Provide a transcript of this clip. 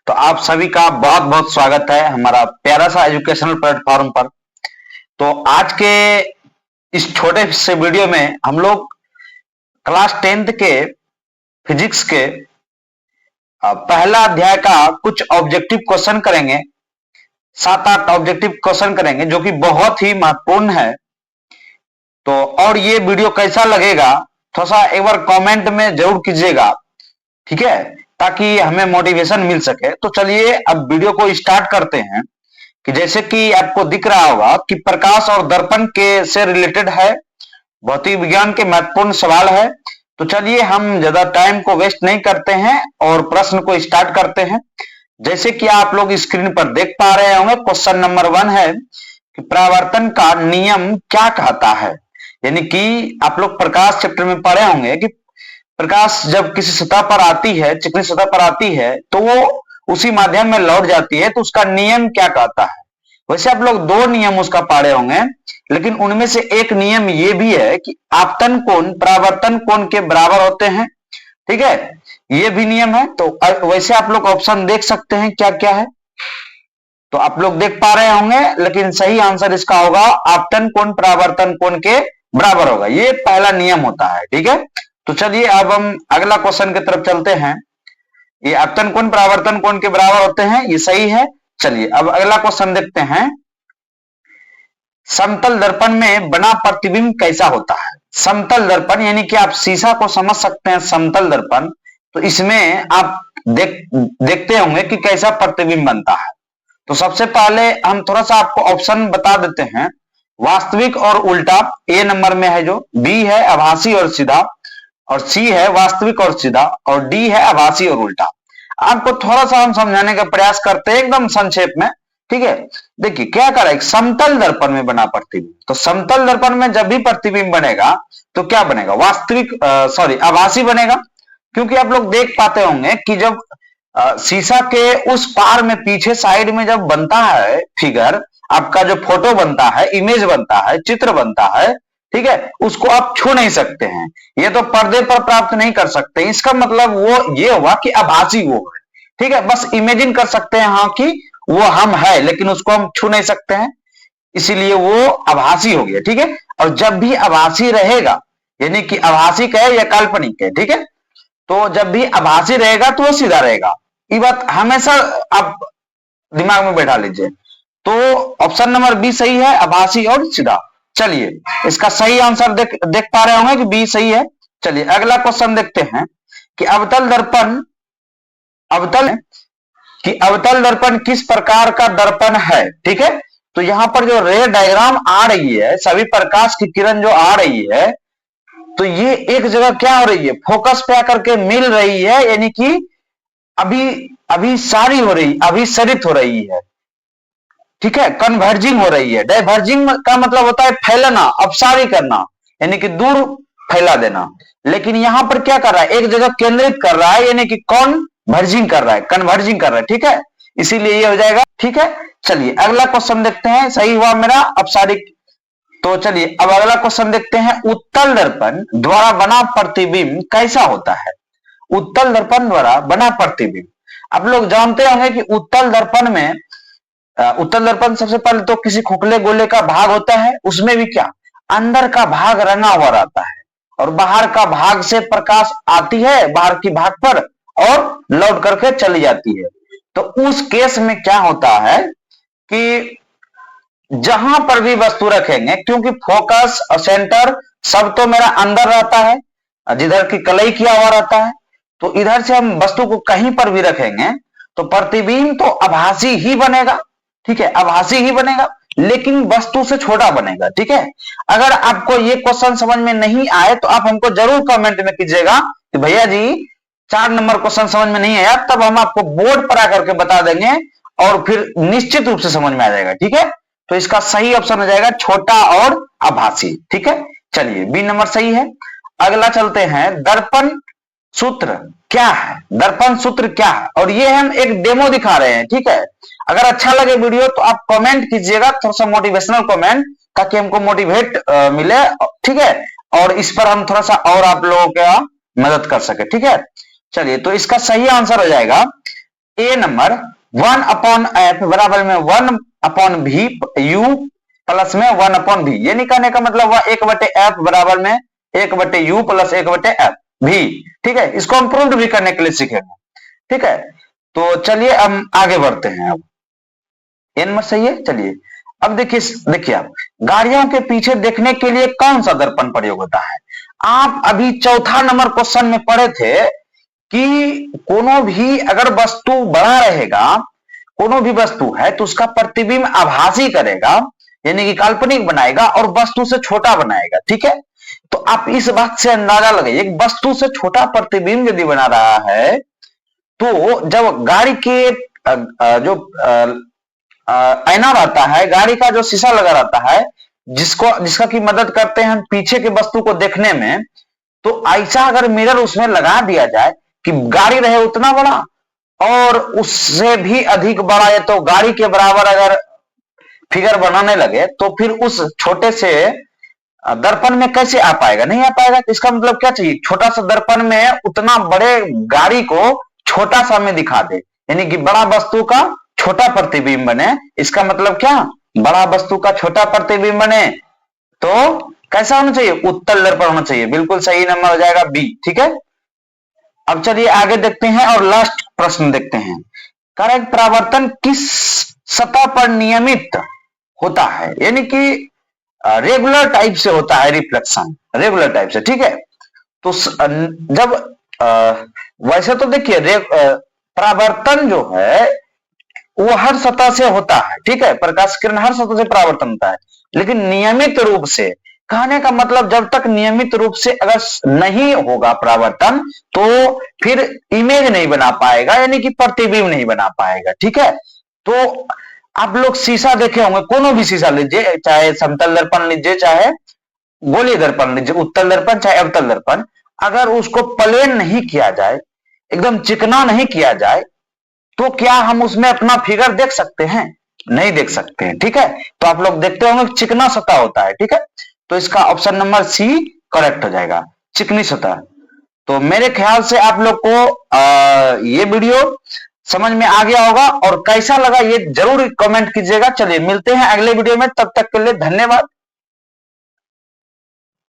तो आप सभी का बहुत बहुत स्वागत है हमारा प्यारा सा एजुकेशनल प्लेटफॉर्म पर। तो आज के इस छोटे से वीडियो में हम लोग क्लास 10th के फिजिक्स के पहला अध्याय का कुछ ऑब्जेक्टिव क्वेश्चन करेंगे। 7-8 ऑब्जेक्टिव क्वेश्चन करेंगे जो कि बहुत ही महत्वपूर्ण है। तो और ये वीडियो कैसा लगेगा थोड़ा सा एक बार कमेंट में जरूर कीजिएगा, ठीक है, ताकि हमें मोटिवेशन मिल सके। तो चलिए अब वीडियो को स्टार्ट करते हैं। कि जैसे कि आपको दिख रहा होगा कि प्रकाश और दर्पण के से रिलेटेड है, भौतिक विज्ञान के महत्वपूर्ण सवाल है। तो चलिए हम ज्यादा टाइम को वेस्ट नहीं करते हैं और प्रश्न को स्टार्ट करते हैं। जैसे कि आप लोग स्क्रीन पर देख पा रहे होंगे, क्वेश्चन नंबर 1 है कि परावर्तन का नियम क्या कहता है। यानी कि आप लोग प्रकाश चैप्टर में पढ़े होंगे कि प्रकाश जब किसी सतह पर आती है, चिकनी सतह पर आती है, तो वो उसी माध्यम में लौट जाती है। तो उसका नियम क्या कहता है। वैसे आप लोग 2 नियम उसका पढ़े होंगे, लेकिन उनमें से एक नियम ये भी है कि आपतन कोण परावर्तन कोण के बराबर होते हैं, ठीक है, ये भी नियम है। तो वैसे आप लोग ऑप्शन देख सकते हैं क्या क्या है, तो आप लोग देख पा रहे होंगे, लेकिन सही आंसर इसका होगा आपतन कोण परावर्तन कोण के बराबर होगा। ये पहला नियम होता है, ठीक है। तो चलिए अब हम अगला क्वेश्चन की तरफ चलते हैं। ये आपतन कोण परावर्तन कोण के बराबर होते हैं, ये सही है। चलिए अब अगला क्वेश्चन देखते हैं। समतल दर्पण में बना प्रतिबिंब कैसा होता है। समतल दर्पण यानी कि आप शीशा को समझ सकते हैं समतल दर्पण। तो इसमें आप देखते होंगे कि कैसा प्रतिबिंब बनता है। तो सबसे पहले हम थोड़ा सा आपको ऑप्शन बता देते हैं। वास्तविक और उल्टा ए नंबर में है, जो बी है आभासी और सीधा, और सी है वास्तविक और सीधा, और डी है आभासी और उल्टा। आपको थोड़ा सा हम समझाने का प्रयास करते हैं एकदम संक्षेप में, ठीक है। देखिए क्या कर रहा है, समतल दर्पण में बना प्रतिबिंब। तो समतल दर्पण में जब भी प्रतिबिंब बनेगा तो क्या बनेगा, आभासी बनेगा। क्योंकि आप लोग देख पाते होंगे कि जब शीशा के उस पार में पीछे साइड में जब बनता है फिगर, आपका जो फोटो बनता है, इमेज बनता है, चित्र बनता है, ठीक है, उसको आप छू नहीं सकते हैं। ये तो पर्दे पर प्राप्त नहीं कर सकते। इसका मतलब वो ये हुआ कि आभासी वो है, ठीक है। बस इमेजिन कर सकते हैं हाँ कि वो हम है, लेकिन उसको हम छू नहीं सकते हैं, इसीलिए वो आभासी हो गया, ठीक है। और जब भी आभासी रहेगा, यानी कि आभासी है या काल्पनिक है, ठीक है, तो जब भी आभासी रहेगा तो वो सीधा रहेगा। ये बात हमेशा आप दिमाग में बैठा लीजिए। तो ऑप्शन नंबर बी सही है, आभासी और सीधा। चलिए इसका सही आंसर देख पा रहे होंगे कि बी सही है। चलिए अगला क्वेश्चन देखते हैं कि अवतल दर्पण किस प्रकार का दर्पण है, ठीक है। तो यहां पर जो रे डायग्राम आ रही है, सभी प्रकाश की किरण जो आ रही है, तो ये एक जगह क्या हो रही है, फोकस पे आकर के मिल रही है, यानी कि अभिसारी हो रही, अभिसरित हो रही है, ठीक है, कन्वर्जिंग हो रही है। डाइवर्जिंग का मतलब होता है फैलना, अपसारी करना, यानी कि दूर फैला देना। लेकिन यहां पर क्या कर रहा है, एक जगह केंद्रित कर रहा है, यानी कि कन्वर्जिंग कर रहा है, कन्वर्जिंग कर रहा है, ठीक है, इसीलिए ये हो जाएगा, ठीक है। चलिए अगला क्वेश्चन देखते हैं। सही हुआ मेरा अपसारी। तो चलिए अब अगला क्वेश्चन देखते हैं। उत्तल दर्पण द्वारा बना प्रतिबिंब कैसा होता है। उत्तल दर्पण द्वारा बना प्रतिबिंब, आप लोग जानते होंगे कि उत्तल दर्पण सबसे पहले तो किसी खोखले गोले का भाग होता है, उसमें भी क्या अंदर का भाग रंगा हुआ रहता है, और बाहर का भाग से प्रकाश आती है बाहर की भाग पर और लौट करके चली जाती है। तो उस केस में क्या होता है कि जहां पर भी वस्तु रखेंगे, क्योंकि फोकस और सेंटर सब तो मेरा अंदर रहता है, जिधर की कलई किया हुआ रहता है, तो इधर से हम वस्तु को कहीं पर भी रखेंगे तो प्रतिबिंब तो आभासी ही बनेगा, ठीक है, आभासी ही बनेगा, लेकिन वस्तु से छोटा बनेगा, ठीक है। अगर आपको ये क्वेश्चन समझ में नहीं आए तो आप हमको जरूर कमेंट में कीजिएगा कि भैया जी 4 नंबर क्वेश्चन समझ में नहीं आया, तब हम आपको बोर्ड पर आकर के बता देंगे और फिर निश्चित रूप से समझ में आ जाएगा, ठीक है। तो इसका सही ऑप्शन हो जाएगा छोटा और आभासी, ठीक है। चलिए बी नंबर सही है। अगला चलते हैं, दर्पण सूत्र क्या है। दर्पण सूत्र क्या है, और ये हम एक डेमो दिखा रहे हैं, ठीक है। अगर अच्छा लगे वीडियो तो आप कमेंट कीजिएगा, थोड़ा सा मोटिवेशनल कमेंट, ताकि हमको मोटिवेट मिले, ठीक है, और इस पर हम थोड़ा सा और आप लोगों का मदद कर सके, ठीक है। चलिए तो इसका सही आंसर हो जाएगा ए नंबर 1/f बराबर में 1/v u प्लस में 1/v, ये निकालने का मतलब हुआ 1/f बराबर में 1/u प्लस 1/f भी। ठीक है, इसको हम प्रूव भी करने के लिए सीखेंगे। ठीक है, तो चलिए हम आगे बढ़ते हैं। अब ये नंबर सही है। चलिए अब देखिए आप गाड़ियों के पीछे देखने के लिए कौन सा दर्पण प्रयोग होता है। आप अभी चौथा नंबर क्वेश्चन में पढ़े थे कि कोनो भी अगर वस्तु बड़ा रहेगा, कोनो भी वस्तु है तो उसका प्रतिबिंब आभासी करेगा, यानी कि काल्पनिक बनाएगा और वस्तु से छोटा बनाएगा। ठीक है, तो आप इस बात से अंदाजा लगाइए, एक वस्तु से छोटा प्रतिबिंब यदि बना रहा है तो जब गाड़ी के जो आईना रहता है, गाड़ी का जो शीशा लगा रहता है, जिसका की मदद करते हैं हम पीछे के वस्तु को देखने में, तो ऐसा अगर मिरर उसमें लगा दिया जाए कि गाड़ी रहे उतना बड़ा और उससे भी अधिक बड़ा है, तो गाड़ी के बराबर अगर फिगर बनाने लगे तो फिर उस छोटे से दर्पण में कैसे आ पाएगा, नहीं आ पाएगा। तो इसका मतलब क्या चाहिए, छोटा सा दर्पण में उतना बड़े गाड़ी को छोटा सा में दिखा दे, यानी कि बड़ा वस्तु का छोटा प्रतिबिंब बने। इसका मतलब क्या, बड़ा वस्तु का छोटा प्रतिबिंब बने तो कैसा होना चाहिए, उत्तल दर्पण होना चाहिए। बिल्कुल सही नंबर हो जाएगा बी। ठीक है, अब चलिए आगे देखते हैं और लास्ट प्रश्न देखते हैं। करेक्ट, परावर्तन किस सतह पर नियमित होता है, यानी कि रेगुलर टाइप से होता है रिफ्लेक्शन, रेगुलर टाइप से। ठीक है, तो जब वैसे तो देखिए परावर्तन जो है वो हर सतह से होता है। ठीक है, प्रकाश किरण हर सतह से परावर्तन होता है, लेकिन नियमित रूप से, कहने का मतलब जब तक नियमित रूप से अगर नहीं होगा परावर्तन तो फिर इमेज नहीं बना पाएगा, यानी कि प्रतिबिंब नहीं बना पाएगा। ठीक है, तो आप लोग शीशा देखे होंगे, कोनो भी शीशा लीजिए, चाहे समतल दर्पण लीजिए चाहे गोलीय दर्पण लीजिए, उत्तल दर्पण चाहे अवतल दर्पण, अगर उसको प्लेन नहीं किया जाए, एकदम चिकना नहीं किया जाए, तो क्या हम उसमें अपना फिगर देख सकते हैं, नहीं देख सकते हैं। ठीक है, तो आप लोग देखते होंगे चिकना सतह होता है। ठीक है, तो इसका ऑप्शन नंबर सी करेक्ट हो जाएगा, चिकनी सतह। तो मेरे ख्याल से आप लोग को ये वीडियो समझ में आ गया होगा, और कैसा लगा ये जरूर कमेंट कीजिएगा। चलिए मिलते हैं अगले वीडियो में, तब तक के लिए धन्यवाद।